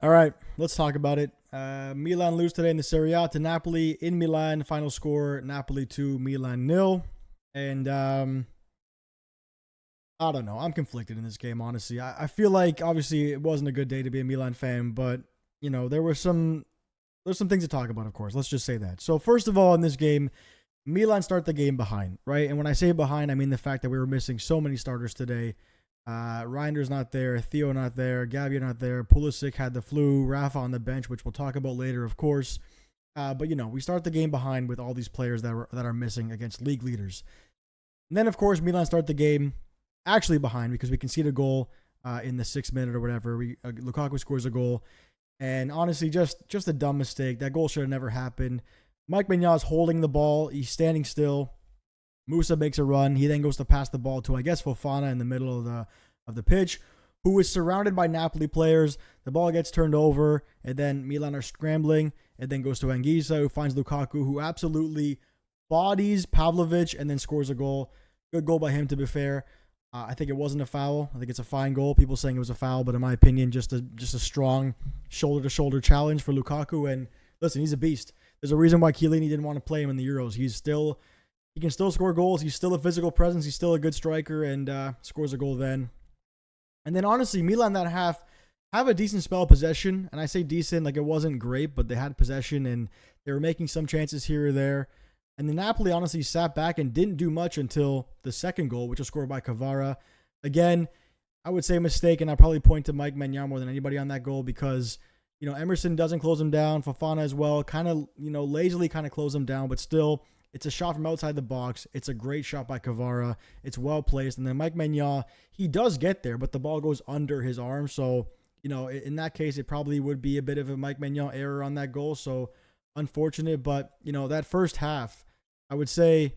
All right, let's talk about it. Milan lose today in the Serie A to Napoli in Milan. Final score: Napoli 2, Milan nil. And I don't know. I'm conflicted in this game, honestly. I feel like obviously it wasn't a good day to be a Milan fan, but there's some things to talk about. Of course, let's just say that. So first of all, in this game, Milan start the game behind, right? And when I say behind, I mean the fact that we were missing so many starters today. Reinder's not there, Theo not there, Gabby not there, Pulisic had the flu, Rafa on the bench, which we'll talk about later, of course. But we start the game behind with all these players that are missing against league leaders. And then, of course, Milan start the game actually behind because we concede a goal in the 6th minute or whatever. Lukaku scores a goal, and honestly, just a dumb mistake. That goal should have never happened. Mike Maignan is holding the ball. He's standing still. Musa makes a run. He then goes to pass the ball to, I guess, Fofana in the middle of the pitch, who is surrounded by Napoli players. The ball gets turned over, and then Milan are scrambling. It then goes to Anguissa, who finds Lukaku, who absolutely bodies Pavlovic and then scores a goal. Good goal by him, to be fair. I think it wasn't a foul. I think it's a fine goal. People saying it was a foul, but in my opinion, just a strong shoulder-to-shoulder challenge for Lukaku. And listen, he's a beast. There's a reason why Chiellini didn't want to play him in the Euros. He can still score goals. He's still a physical presence. He's still a good striker, and scores a goal then. And then honestly, Milan that half have a decent spell of possession. And I say decent, like it wasn't great, but they had possession and they were making some chances here or there. And the Napoli honestly sat back and didn't do much until the second goal, which was scored by Kvara. Again, I would say a mistake, and I probably point to Mike Maignan more than anybody on that goal because, Emerson doesn't close him down. Fofana as well, kind of, lazily kind of close him down, but still, it's a shot from outside the box. It's a great shot by Kvara. It's well placed. And then Mike Maignan, he does get there, but the ball goes under his arm. So, in that case, it probably would be a bit of a Mike Maignan error on that goal. So, unfortunate. But, that first half, I would say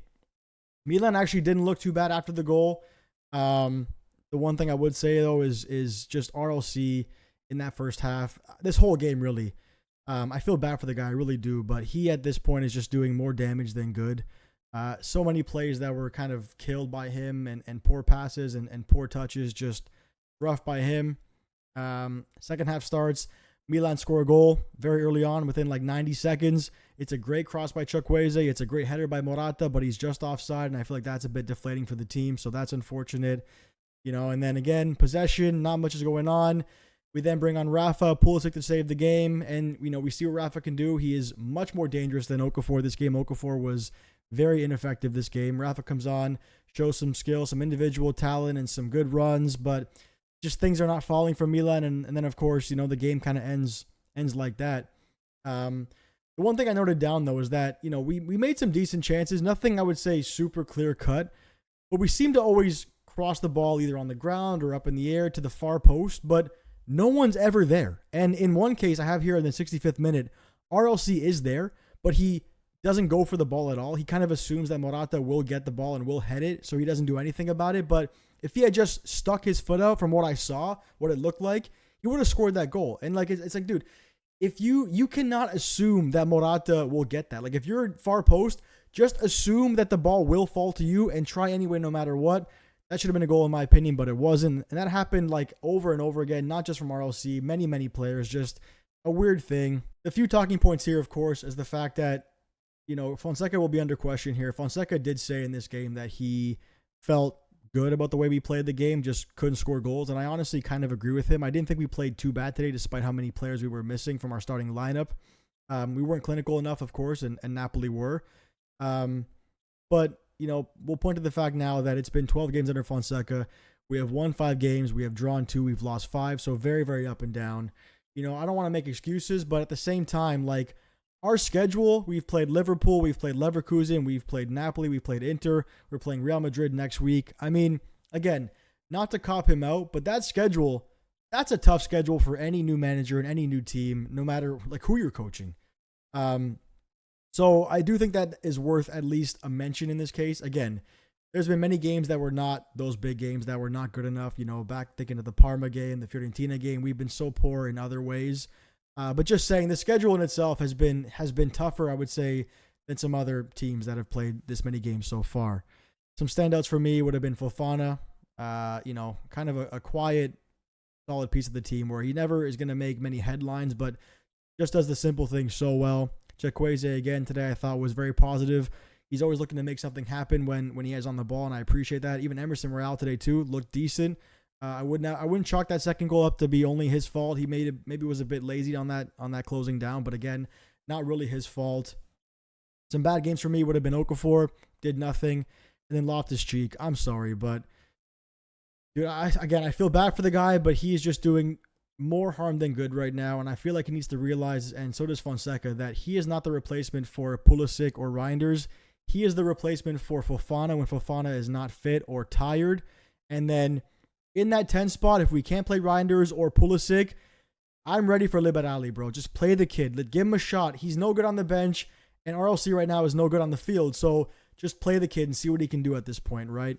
Milan actually didn't look too bad after the goal. The one thing I would say, though, is just RLC in that first half. This whole game, really. I feel bad for the guy, I really do, but he at this point is just doing more damage than good. So many plays that were kind of killed by him and poor passes and poor touches, just rough by him. Second half starts. Milan score a goal very early on within like 90 seconds. It's a great cross by Chukwueze. It's a great header by Morata, but he's just offside, and I feel like that's a bit deflating for the team, so that's unfortunate. And then again, possession, not much is going on. We then bring on Rafa, Pulisic to save the game, and we see what Rafa can do. He is much more dangerous than Okafor this game. Okafor was very ineffective this game. Rafa comes on, shows some skill, some individual talent, and some good runs, but just things are not falling for Milan, and then of course the game kind of ends like that. The one thing I noted down though is that we made some decent chances, nothing I would say super clear cut, but we seem to always cross the ball either on the ground or up in the air to the far post, but no one's ever there. And in one case I have here in the 65th minute, RLC is there, but he doesn't go for the ball at all. He kind of assumes that Morata will get the ball and will head it, so he doesn't do anything about it. But if he had just stuck his foot out from what I saw, what it looked like, he would have scored that goal. And like it's like, dude, if you cannot assume that Morata will get that. Like if you're far post, just assume that the ball will fall to you and try anyway no matter what. That should have been a goal in my opinion, but it wasn't. And that happened like over and over again, not just from RLC, many players, just a weird thing. The few talking points here, of course, is the fact that, Fonseca will be under question here. Fonseca did say in this game that he felt good about the way we played the game, just couldn't score goals. And I honestly kind of agree with him. I didn't think we played too bad today, despite how many players we were missing from our starting lineup. We weren't clinical enough, of course, and Napoli were. But we'll point to the fact now that it's been 12 games under Fonseca. We have won 5 games. We have drawn 2. We've lost 5. So very, very up and down. I don't want to make excuses, but at the same time, like our schedule, we've played Liverpool, we've played Leverkusen, we've played Napoli, we've played Inter. We're playing Real Madrid next week. I mean, again, not to cop him out, but that schedule, that's a tough schedule for any new manager and any new team, no matter like who you're coaching. So I do think that is worth at least a mention in this case. Again, there's been many games that were not those big games that were not good enough. Back thinking of the Parma game, the Fiorentina game, we've been so poor in other ways. But just saying, the schedule in itself has been tougher, I would say, than some other teams that have played this many games so far. Some standouts for me would have been Fofana. Kind of a quiet solid piece of the team where he never is going to make many headlines, but just does the simple things so well. Chukwueze, again, today I thought was very positive. He's always looking to make something happen when he has on the ball, and I appreciate that. Even Emerson Royale today, too, looked decent. I wouldn't chalk that second goal up to be only his fault. He maybe was a bit lazy on that closing down, but again, not really his fault. Some bad games for me would have been Okafor, did nothing, and then Loftus-Cheek. I'm sorry, but dude, I feel bad for the guy, but he's just doing more harm than good right now, and I feel like he needs to realize, and so does Fonseca, that he is not the replacement for Pulisic or Reinders. He is the replacement for Fofana when Fofana is not fit or tired. And then in that 10 spot, if we can't play Reinders or Pulisic, I'm ready for Liberali, bro. Just play the kid. Give him a shot. He's no good on the bench, and RLC right now is no good on the field. So just play the kid and see what he can do at this point, right?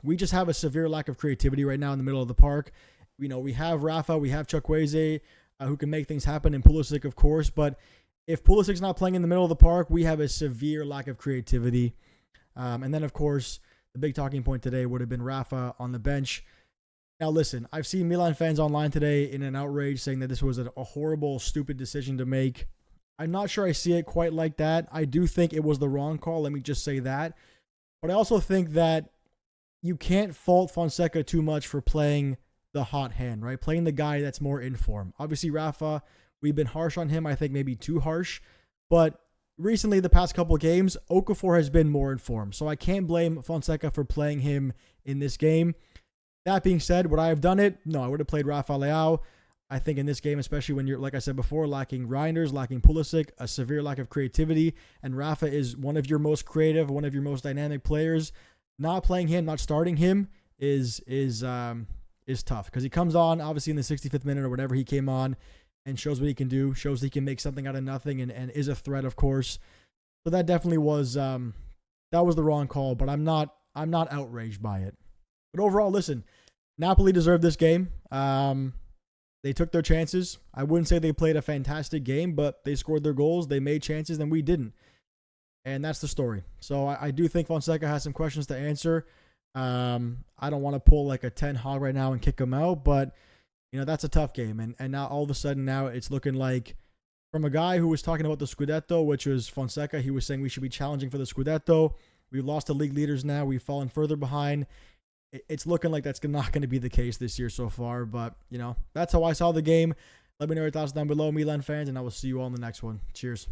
We just have a severe lack of creativity right now in the middle of the park. You know, we have Rafa, we have Chukwueze, who can make things happen, and Pulisic, of course. But if Pulisic's not playing in the middle of the park, we have a severe lack of creativity. And then, of course, the big talking point today would have been Rafa on the bench. Now, listen, I've seen Milan fans online today in an outrage saying that this was a horrible, stupid decision to make. I'm not sure I see it quite like that. I do think it was the wrong call. Let me just say that. But I also think that you can't fault Fonseca too much for playing the hot hand, right? Playing the guy that's more in form. Obviously, Rafa, we've been harsh on him. I think maybe too harsh. But recently, the past couple of games, Okafor has been more in form. So I can't blame Fonseca for playing him in this game. That being said, would I have done it? No, I would have played Rafa Leão. I think in this game, especially when you're, like I said before, lacking Reinders, lacking Pulisic, a severe lack of creativity, and Rafa is one of your most creative, one of your most dynamic players. Not playing him, not starting him is tough because he comes on obviously in the 65th minute or whatever he came on and shows what he can do, shows he can make something out of nothing and is a threat, of course. So that definitely was that was the wrong call, but I'm not outraged by it. But overall, listen, Napoli deserved this game. They took their chances. I wouldn't say they played a fantastic game, but they scored their goals. They made chances, and we didn't. And that's the story. So I do think Fonseca has some questions to answer. I don't want to pull like a 10 hog right now and kick him out, but you know, that's a tough game. And now all of a sudden now it's looking like from a guy who was talking about the Scudetto, which was Fonseca, he was saying we should be challenging for the Scudetto. We've lost to league leaders now. We've fallen further behind. It's looking like that's not going to be the case this year so far, but you know, that's how I saw the game. Let me know your thoughts down below, Milan fans, and I will see you all in the next one. Cheers.